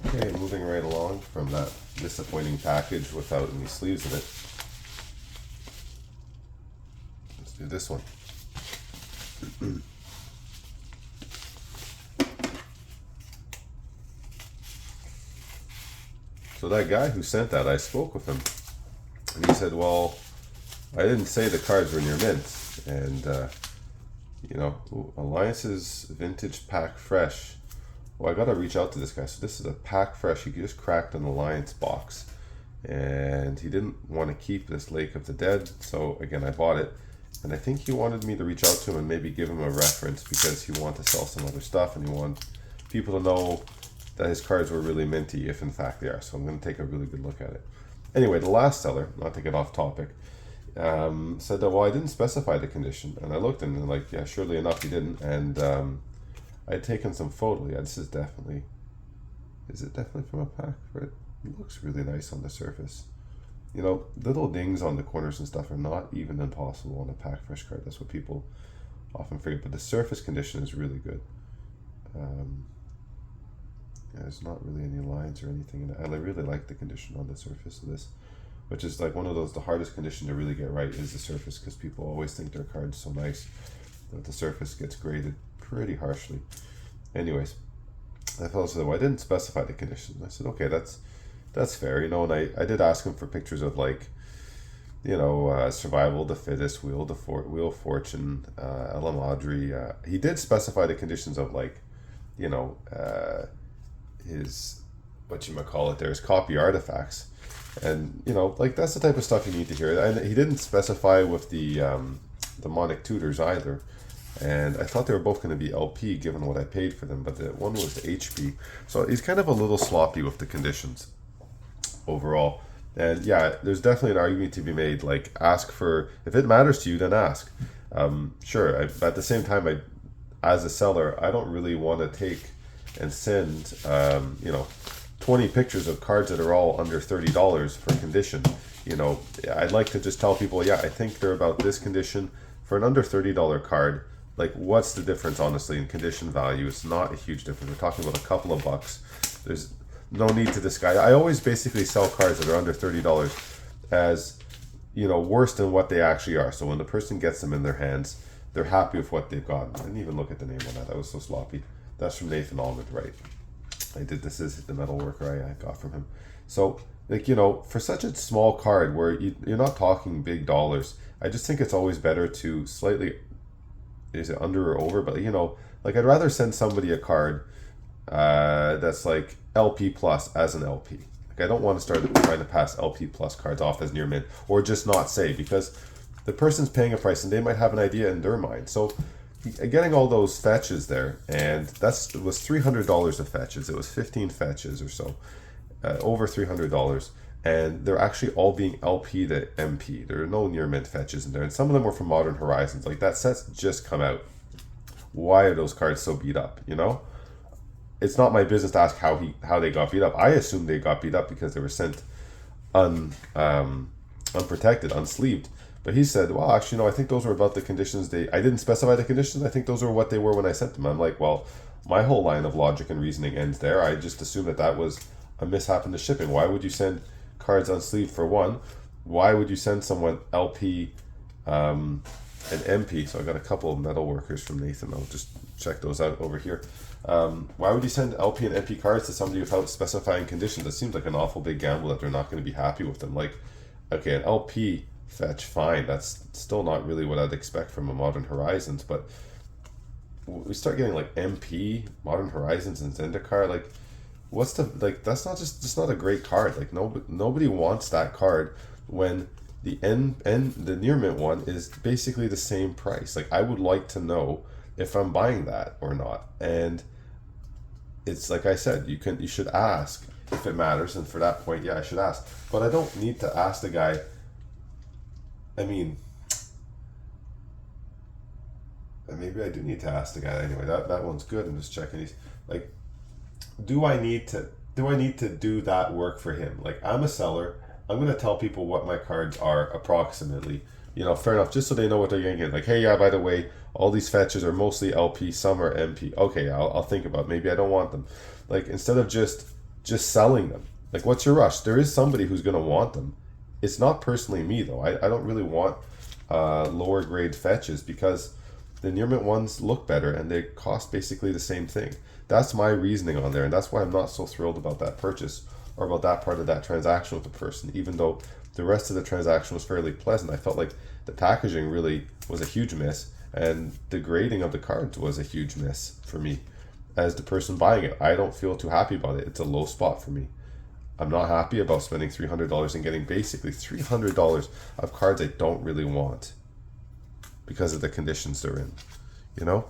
Okay, moving right along from that disappointing package without any sleeves in it. Let's do this one. So that guy who sent that, I spoke with him, and he said, "Well, I didn't say the cards were near mint, and Alliance's vintage pack fresh. Well, I gotta reach out to this guy. So this is a pack fresh. He just cracked an Alliance box, and he didn't want to keep this Lake of the Dead. So again, I bought it, and I think he wanted me to reach out to him and maybe give him a reference because he wanted to sell some other stuff, and he wanted people to know that his cards were really minty, if in fact they are. So I'm going to take a really good look at it. Anyway, the last seller, not to get off topic, said that, well, I didn't specify the condition. And I looked and like, yeah, surely enough, he didn't. And I had taken some photo. Yeah, this is definitely, is it definitely from a pack? It looks really nice on the surface. You know, little dings on the corners and stuff are not even impossible on a pack fresh card. That's what people often forget. But the surface condition is really good. There's not really any lines or anything in it. I really like the condition on the surface of this, which is like one of those, the hardest condition to really get right is the surface, because people always think their card's so nice, but the surface gets graded pretty harshly. Anyways, that fellow said, well, I didn't specify the condition. I said, okay, that's fair, you know, and I did ask him for pictures of like, survival, the fittest, wheel of fortune, El Madri. He did specify the conditions of like, his, there's copy artifacts, and like that's the type of stuff you need to hear. And he didn't specify with the demonic tutors either, and I thought they were both going to be LP given what I paid for them, but the one was the HP, so he's kind of a little sloppy with the conditions overall. And yeah, there's definitely an argument to be made, like ask for, if it matters to you, then ask. Sure, at the same time, as a seller, I don't really want to take and send 20 pictures of cards that are all under $30 for condition. I'd like to just tell people, yeah, I think they're about this condition for an under $30 card. Like, what's the difference, honestly, in condition value? It's not a huge difference. We're talking about a couple of bucks. There's no need to disguise. I always basically sell cards that are under $30 as worse than what they actually are. So when the person gets them in their hands, they're happy with what they've gotten. I didn't even look at the name on that. That was so sloppy. That's from Nathan Almond, right? This is the metal worker I got from him. So, for such a small card where you're not talking big dollars, I just think it's always better to slightly, is it under or over? But, I'd rather send somebody a card that's like LP plus as an LP. Like, I don't want to start trying to pass LP plus cards off as near mint, or just not say, because the person's paying a price and they might have an idea in their mind. So, getting all those fetches there, and it was $300 of fetches. It was 15 fetches or so, over $300, and they're actually all being LP to MP. There are no near mint fetches in there, and some of them were from Modern Horizons. Like, that set's just come out. Why are those cards so beat up? It's not my business to ask how they got beat up. I assume they got beat up because they were sent unprotected, unsleeved. But he said, well, actually, no, I think those were about the conditions. I didn't specify the conditions. I think those are what they were when I sent them. I'm like, well, my whole line of logic and reasoning ends there. I just assumed that was a mishap in the shipping. Why would you send cards unsleeved for one? Why would you send someone LP and MP? So I got a couple of metal workers from Nathan. I'll just check those out over here. Why would you send LP and MP cards to somebody without specifying conditions? That seems like an awful big gamble that they're not going to be happy with them. Like, okay, an LP fetch, fine, that's still not really what I'd expect from a Modern Horizons, but we start getting like MP, Modern Horizons, and Zendikar, like, what's that's not just not a great card. Like, nobody wants that card when the the near mint one is basically the same price. Like, I would like to know if I'm buying that or not. And it's like I said, you should ask if it matters, and for that point, yeah, I should ask. But I don't need to ask the guy. I mean, maybe I do need to ask the guy anyway. That one's good. I'm just checking these. Like, do I need to do that work for him? Like, I'm a seller. I'm gonna tell people what my cards are approximately. Fair enough. Just so they know what they're gonna get. Like, hey, yeah, by the way, all these fetches are mostly LP. Some are MP. Okay, I'll think about it. Maybe I don't want them. Like, instead of just just selling them. Like, what's your rush? There is somebody who's going to want them. It's not personally me, though. I don't really want lower grade fetches because the near mint ones look better and they cost basically the same thing. That's my reasoning on there, and that's why I'm not so thrilled about that purchase or about that part of that transaction with the person, even though the rest of the transaction was fairly pleasant. I felt like the packaging really was a huge miss, and the grading of the cards was a huge miss for me as the person buying it. I don't feel too happy about it. It's a low spot for me. I'm not happy about spending $300 and getting basically $300 of cards I don't really want because of the conditions they're in. You know?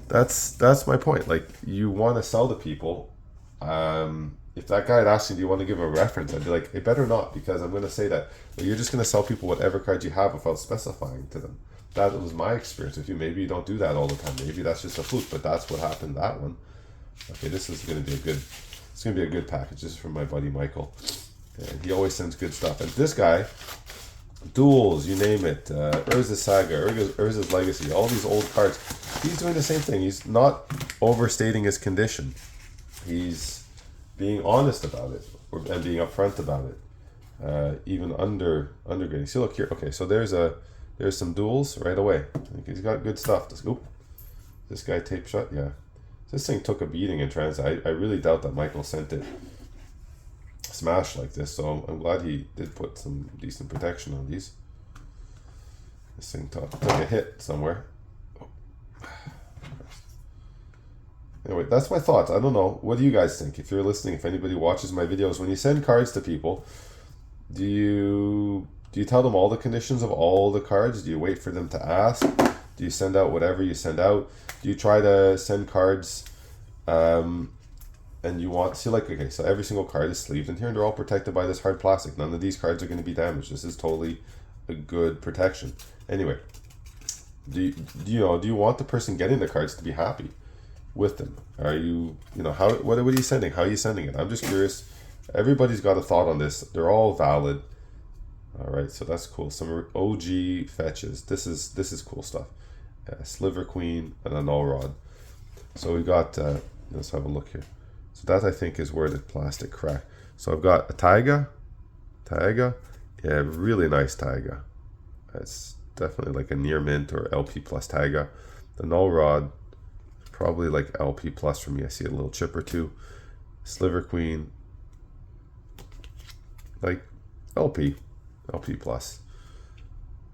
That's my point. Like, you want to sell to people. If that guy had asked me, do you want to give a reference? I'd be like, it better not, because I'm going to say that you're just going to sell people whatever cards you have without specifying to them. That was my experience with you. Maybe you don't do that all the time. Maybe that's just a fluke, but that's what happened that one. Okay, this is going to be it's going to be a good package. This is from my buddy Michael. And he always sends good stuff. And this guy, Duels, you name it, Urza's Saga, Urza's Legacy, all these old cards, he's doing the same thing. He's not overstating his condition. He's being honest about it and being upfront about it, even undergrading. See, look here. Okay, so there's some Duels right away. He's got good stuff. This guy tape shut. Yeah, this thing took a beating in transit. I really doubt that Michael sent it smashed like this. So I'm glad he did put some decent protection on these. This thing took a hit somewhere. Anyway, that's my thoughts. I don't know. What do you guys think? If you're listening, if anybody watches my videos, when you send cards to people, do you tell them all the conditions of all the cards? Do you wait for them to ask? Do you send out whatever you send out? Do you try to send cards and you want to, like, okay, so every single card is sleeved in here and they're all protected by this hard plastic. None of these cards are going to be damaged. This is totally a good protection. Anyway, do you want the person getting the cards to be happy with them? Are you, what are you sending? How are you sending it? I'm just curious. Everybody's got a thought on this. They're all valid. All right, so that's cool. Some OG fetches. This is cool stuff. Sliver Queen and a Null Rod. So we got, let's have a look here. So that, I think, is where the plastic cracked. So I've got a Taiga. Yeah, really nice Taiga. It's definitely like a near mint or LP plus Taiga. The Null Rod, probably like LP plus for me. I see a little chip or two. Sliver Queen, like LP plus.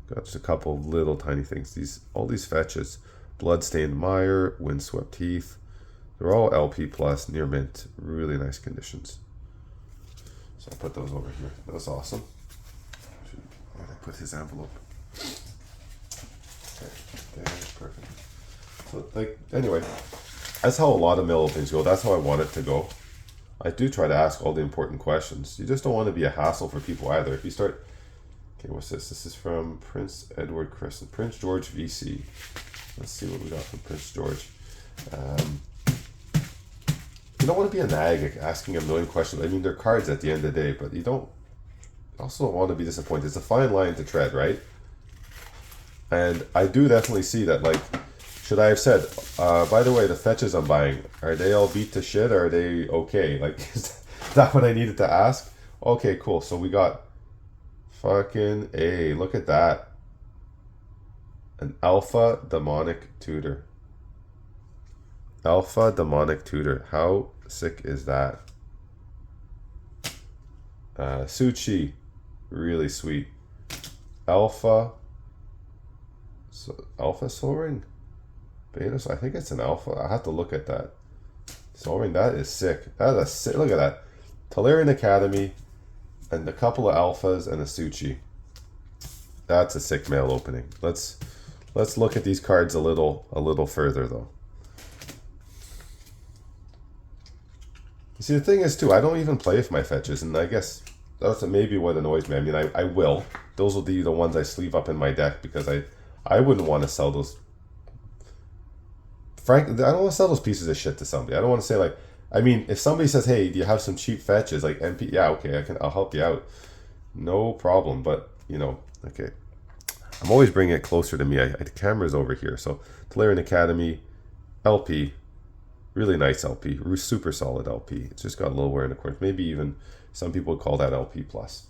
Got just a couple of little tiny things. All these fetches, Bloodstained Mire, Windswept Heath, they're all LP plus, near mint, really nice conditions. So I'll put those over here. That was awesome. Where did I put his envelope? Okay, there, perfect. So, anyway, that's how a lot of mail openings go. That's how I want it to go. I do try to ask all the important questions. You just don't want to be a hassle for people either. If you start, okay, what's this? This is from Prince Edward Crescent, Prince George VC. Let's see what we got from Prince George. You don't want to be a nag asking a million questions. I mean, they're cards at the end of the day, but you also don't want to be disappointed. It's a fine line to tread, right? And I do definitely see that, like, should I have said, by the way, the fetches I'm buying, are they all beat to shit or are they okay? Like, is that what I needed to ask? Okay, cool. So we got fucking A. Look at that. An Alpha Demonic Tutor. Alpha Demonic Tutor. How sick is that? Suchi. Really sweet. Alpha Soul Ring? Beta, so I think it's an alpha. I have to look at that. Soul Ring, that is sick. That is sick. Look at that. Tolarian Academy and a couple of alphas and a Suchi. That's a sick mail opening. Let's look at these cards a little further though. You see, the thing is too, I don't even play with my fetches, and I guess that's maybe what annoys me. I mean, I will. Those will be the ones I sleeve up in my deck because I wouldn't want to sell those. Frankly, I don't want to sell those pieces of shit to somebody. I don't want to say, like, I mean, if somebody says, hey, do you have some cheap fetches, like MP? Yeah, okay, I'll help you out. No problem, but, okay. I'm always bringing it closer to me. The camera's over here. So, Tolarian Academy, LP, Really nice LP, super solid LP. It's just got a little wear in the corners. Maybe even some people call that LP plus.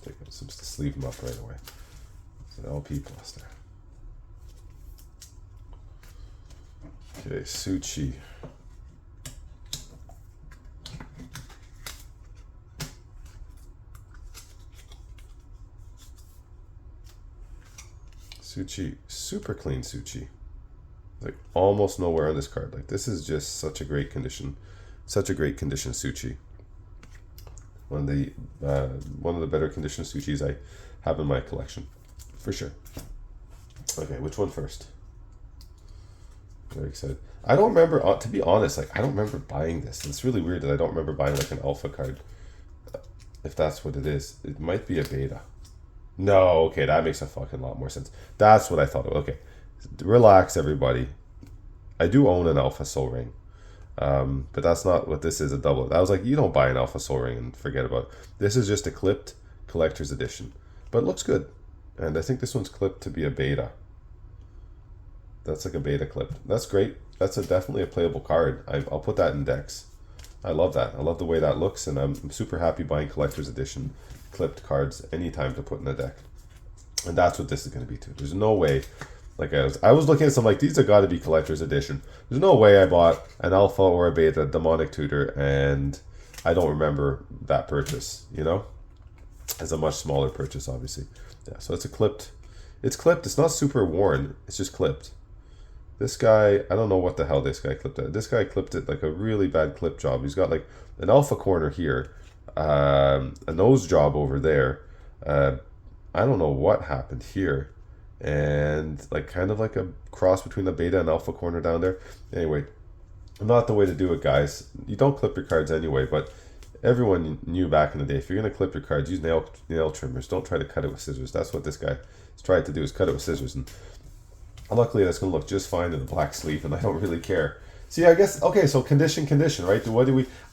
Take some to sleeve them up right away. It's an LP plus there. Okay, Suchi. Suchi, super clean Suchi. Like almost nowhere on this card. Like this is just such a great condition, Suchi. One of the better condition Suchis I have in my collection, for sure. Okay, which one first? Very excited. I don't remember, to be honest, like I don't remember buying this. It's really weird that I don't remember buying like an alpha card. If that's what it is, it might be a beta. No, okay, that makes a fucking lot more sense. That's what I thought of. Okay, relax, everybody. I do own an Alpha Soul Ring, but that's not what this is, a double. I was like, you don't buy an Alpha Soul Ring and forget about it. This is just a clipped collector's edition, but it looks good. And I think this one's clipped to be a beta. That's like a beta clip. That's great. That's definitely a playable card. I'll put that in decks. I love that. I love the way that looks, and I'm super happy buying collector's edition clipped cards anytime to put in a deck. And that's what this is going to be too. There's no way, like I was looking at some like, these have got to be collector's edition. There's no way I bought an alpha or a beta demonic tutor and I don't remember that purchase, you know? It's a much smaller purchase, obviously. Yeah, so it's clipped. It's not super worn, it's just clipped. This guy, I don't know what the hell this guy clipped it. This guy clipped it like a really bad clip job. He's got like an alpha corner here, a nose job over there. I don't know what happened here, and like kind of like a cross between the beta and alpha corner down there. Anyway, not the way to do it, guys. You don't clip your cards anyway, but everyone knew back in the day, if you're gonna clip your cards, use nail trimmers. Don't try to cut it with scissors. That's what this guy has tried to do, is cut it with scissors, and luckily that's gonna look just fine in the black sleeve, and I don't really care. See, I guess, okay, so condition, right?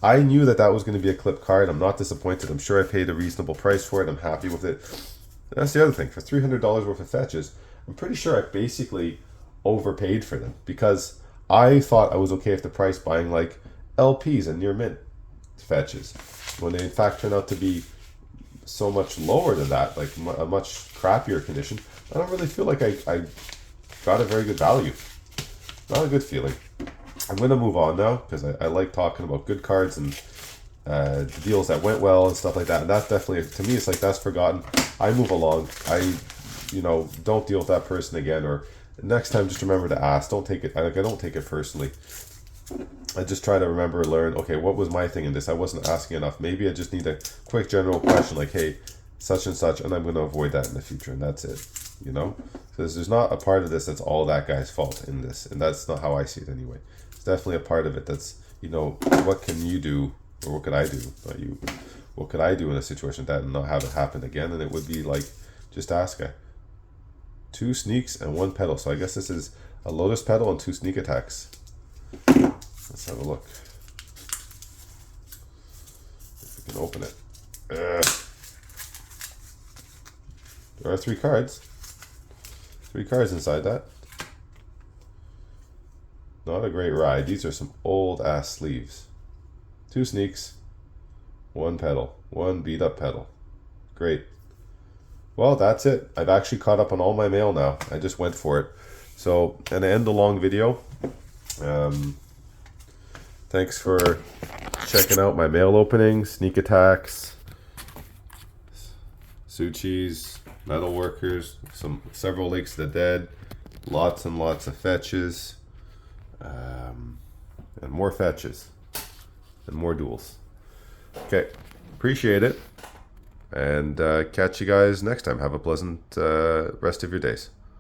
I knew that was going to be a clip card. I'm not disappointed. I'm sure I paid a reasonable price for it. I'm happy with it. That's the other thing. For $300 worth of fetches, I'm pretty sure I basically overpaid for them, because I thought I was okay with the price buying like LPs and near mint fetches, when they in fact turn out to be so much lower than that, like a much crappier condition. I don't really feel like I got a very good value. Not a good feeling. I'm going to move on now, because I like talking about good cards and the deals that went well and stuff like that. And that's definitely, to me, it's like that's forgotten. I move along. Don't deal with that person again. Or next time, just remember to ask. Don't take it. I don't take it personally. I just try to remember and learn, okay, what was my thing in this? I wasn't asking enough. Maybe I just need a quick general question like, hey, such and such, and I'm going to avoid that in the future. And that's it, you know? Because there's not a part of this that's all that guy's fault in this. And that's not how I see it anyway. It's definitely a part of it that's, what can you do, or what could I do? Not you. What could I do in a situation like that and not have it happen again? And it would be like, just ask her. 2 sneaks and 1 petal. So I guess this is a Lotus Petal and 2 sneak attacks. Let's have a look. If we can open it. There are 3 cards. 3 cards inside that. Not a great ride. These are some old ass sleeves. 2 sneaks, 1 petal, 1 beat up petal. Great. Well, that's it. I've actually caught up on all my mail now. I just went for it. So, and I end the long video. Thanks for checking out my mail openings, sneak attacks, Suchis, metal workers, several Lakes of the Dead, lots and lots of fetches, and more fetches, and more duels. Okay, appreciate it, and catch you guys next time. Have a pleasant rest of your days.